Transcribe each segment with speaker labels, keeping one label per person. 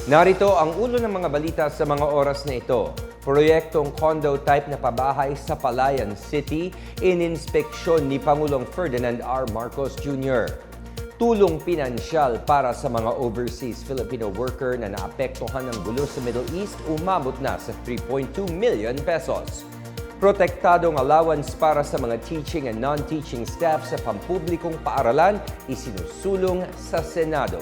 Speaker 1: Narito ang ulo ng mga balita sa mga oras na ito. Proyektong condo type na pabahay sa Palayan City, ininspeksyon ni Pangulong Ferdinand R. Marcos Jr. Tulong pinansyal para sa mga overseas Filipino worker na naapektuhan ng gulo sa Middle East umabot na sa 3.2 million pesos. Protektadong allowance para sa mga teaching and non-teaching staff sa pampublikong paaralan isinusulong sa Senado.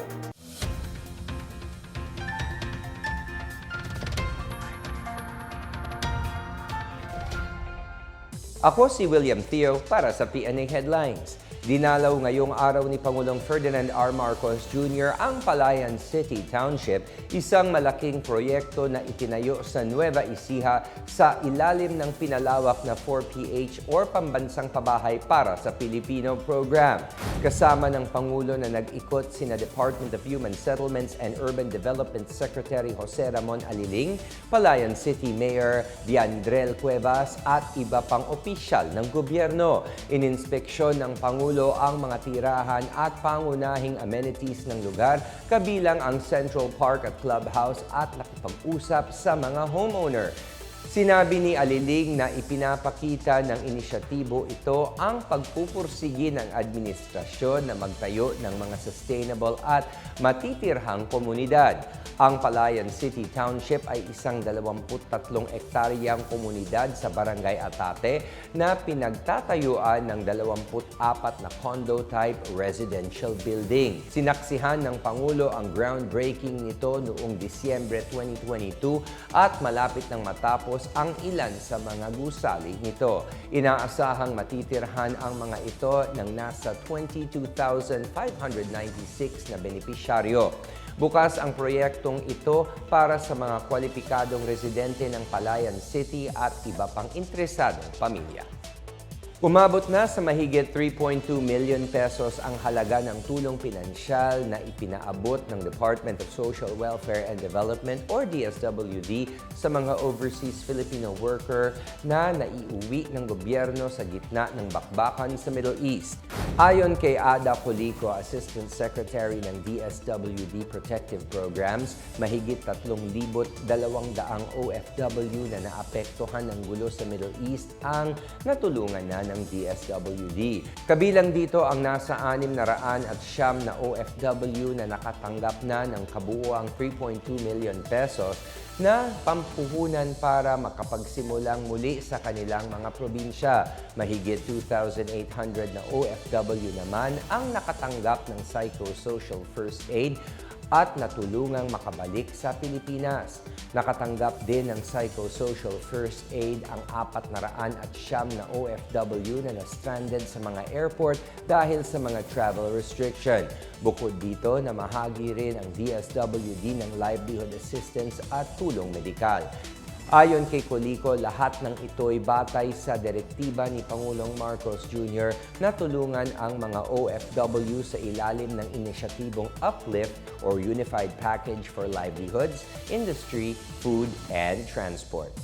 Speaker 1: Ako si William Theo para sa PNA Headlines. Dinalaw ngayong araw ni Pangulong Ferdinand R. Marcos Jr. ang Palayan City Township, isang malaking proyekto na itinayo sa Nueva Ecija sa ilalim ng pinalawak na 4PH or Pambansang Pabahay para sa Pilipino program. Kasama ng Pangulo na nag-ikot sina Department of Human Settlements and Urban Development Secretary Jose Ramon Aliling, Palayan City Mayor Diandrel Cuevas at iba pang opisyal ng gobyerno. Ininspeksyon ng Pangulo ang mga tirahan at pangunahing amenities ng lugar, kabilang ang Central Park at Clubhouse at nakipag-usap sa mga homeowner. Sinabi ni Aliling na ipinapakita ng inisyatibo ito ang pagpupursige ng administrasyon na magtayo ng mga sustainable at matitirhang komunidad. Ang Palayan City Township ay isang 23 ektaryang komunidad sa Barangay Atate na pinagtatayuan ng 24 na condo-type residential building. Sinaksihan ng Pangulo ang groundbreaking nito noong Disyembre 2022 at malapit nang matapos ang ilan sa mga gusali nito. Inaasahang matitirhan ang mga ito ng nasa 22,596 na benepisyaryo. Bukas ang proyektong ito para sa mga kwalipikadong residente ng Palayan City at iba pang interesadong pamilya. Umabot na sa mahigit 3.2 million pesos ang halaga ng tulong pinansyal na ipinaabot ng Department of Social Welfare and Development or DSWD sa mga overseas Filipino worker na naiuwi ng gobyerno sa gitna ng bakbakan sa Middle East. Ayon kay Ada Colico, Assistant Secretary ng DSWD Protective Programs, mahigit 3,200 OFW na naapektuhan ng gulo sa Middle East ang natulungan na ng DSWD. Kabilang dito ang nasa 600 at siyam na OFW na nakatanggap na ng kabuuang 3.2 million pesos na pampuhunan para makapagsimulang muli sa kanilang mga probinsya. Mahigit 2,800 na OFW naman ang nakatanggap ng psychosocial first aid at natulungang makabalik sa Pilipinas. Nakatanggap din ng psychosocial first aid ang 400 at siyam na OFW na na-stranded sa mga airport dahil sa mga travel restriction. Bukod dito, namahagi rin ang DSWD ng livelihood assistance at tulong medikal. Ayon kay Colico, lahat ng ito'y batay sa direktiba ni Pangulong Marcos Jr. na tulungan ang mga OFW sa ilalim ng inisyatibong Uplift or Unified Package for Livelihoods, Industry, Food, and Transport.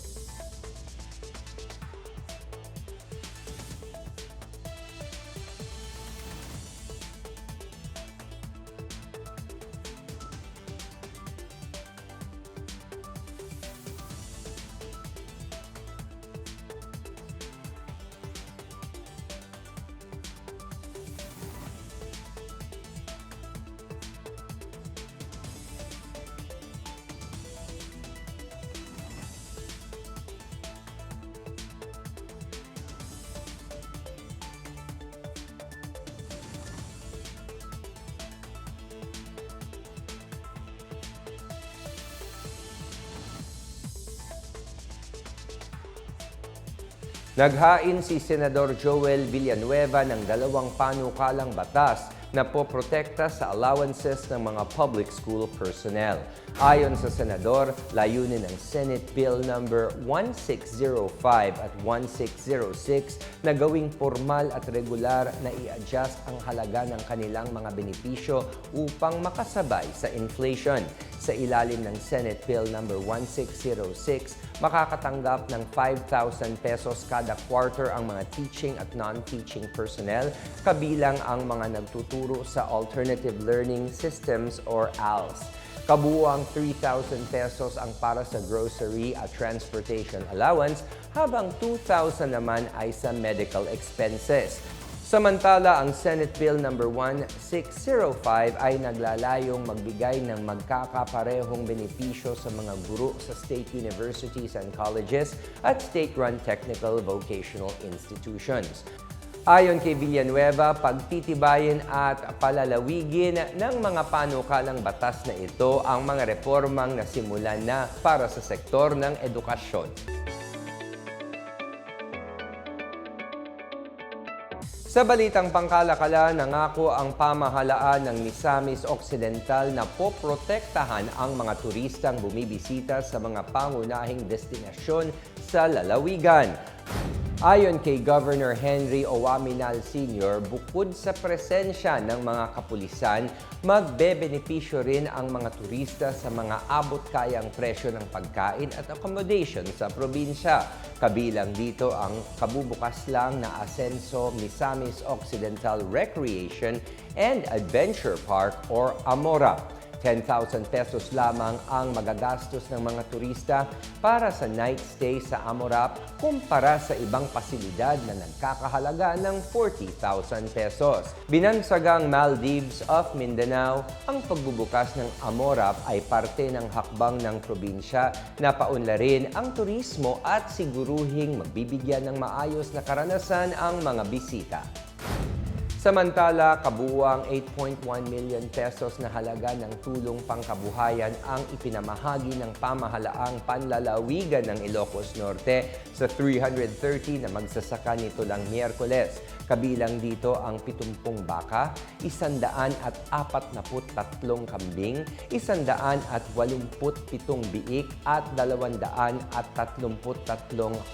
Speaker 1: Naghain si Senador Joel Villanueva ng 2 panukalang batas na poprotekta sa allowances ng mga public school personnel. Ayon sa Senador, layunin ng Senate Bill number 1605 at 1606 na gawing formal at regular na i-adjust ang halaga ng kanilang mga benepisyo upang makasabay sa inflation. Sa ilalim ng Senate Bill number 1606, makakatanggap ng 5,000 pesos kada quarter ang mga teaching at non-teaching personnel, kabilang ang mga nagtuturo sa Alternative Learning Systems or ALS. Kabuuang 3,000 pesos ang para sa grocery at transportation allowance, habang 2,000 naman ay sa medical expenses. Samantala, ang Senate Bill No. 1605 ay naglalayong magbigay ng magkakaparehong benepisyo sa mga guro sa state universities and colleges at state-run technical vocational institutions. Ayon kay Villanueva, pagtitibayin at palalawigin ng mga panukalang batas na ito ang mga reformang nasimulan na para sa sektor ng edukasyon. Sa balitang pangkalakala, nangako ang pamahalaan ng Misamis Occidental na poprotektahan ang mga turistang bumibisita sa mga pangunahing destinasyon sa lalawigan. Ayon kay Governor Henry Owaminal Sr., bukod sa presensya ng mga kapulisan, magbebenepisyo rin ang mga turista sa mga abot-kayang presyo ng pagkain at accommodation sa probinsya. Kabilang dito ang kabubukas lang na Asenso Misamis Occidental Recreation and Adventure Park or Amora. 10,000 pesos lamang ang magagastos ng mga turista para sa night stay sa Amorap kumpara sa ibang pasilidad na nagkakahalaga ng 40,000 pesos. Binansagang Maldives of Mindanao, ang pagbubukas ng Amorap ay parte ng hakbang ng probinsya na paunlarin ang turismo at siguruhing magbibigyan ng maayos na karanasan ang mga bisita. Samantala, kabuuang 8.1 million pesos na halaga ng tulong pangkabuhayan ang ipinamahagi ng pamahalaang panlalawigan ng Ilocos Norte sa 330 na magsasaka nito lang Miyerkules. Kabilang dito ang 70 baka, 143 kambing, 187 biik at 233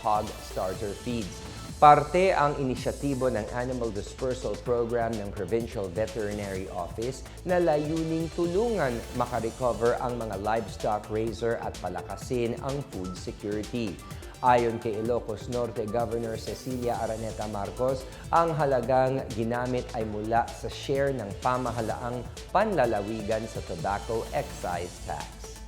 Speaker 1: hog starter feeds. Parte ang inisyatibo ng Animal Dispersal Program ng Provincial Veterinary Office na layuning tulungan makarecover ang mga livestock raiser at palakasin ang food security. Ayon kay Ilocos Norte Governor Cecilia Araneta Marcos, ang halagang ginamit ay mula sa share ng pamahalaang panlalawigan sa tobacco excise tax.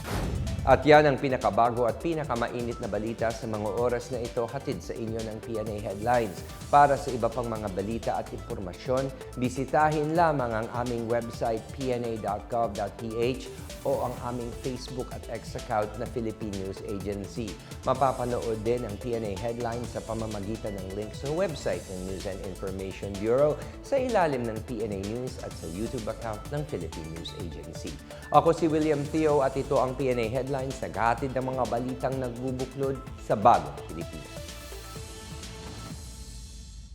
Speaker 1: At yan ang pinakabago at pinakamainit na balita sa mga oras na ito, hatid sa inyo ng PNA Headlines. Para sa iba pang mga balita at impormasyon, bisitahin lamang ang aming website pna.gov.ph o ang aming Facebook at X account na Philippine News Agency. Mapapanood din ang PNA Headlines sa pamamagitan ng link sa website ng News and Information Bureau, sa ilalim ng PNA News at sa YouTube account ng Philippine News Agency. Ako si William Theo at ito ang PNA Headlines, naghahatid ng mga balitang nagbubuklod sa bagong Pilipinas.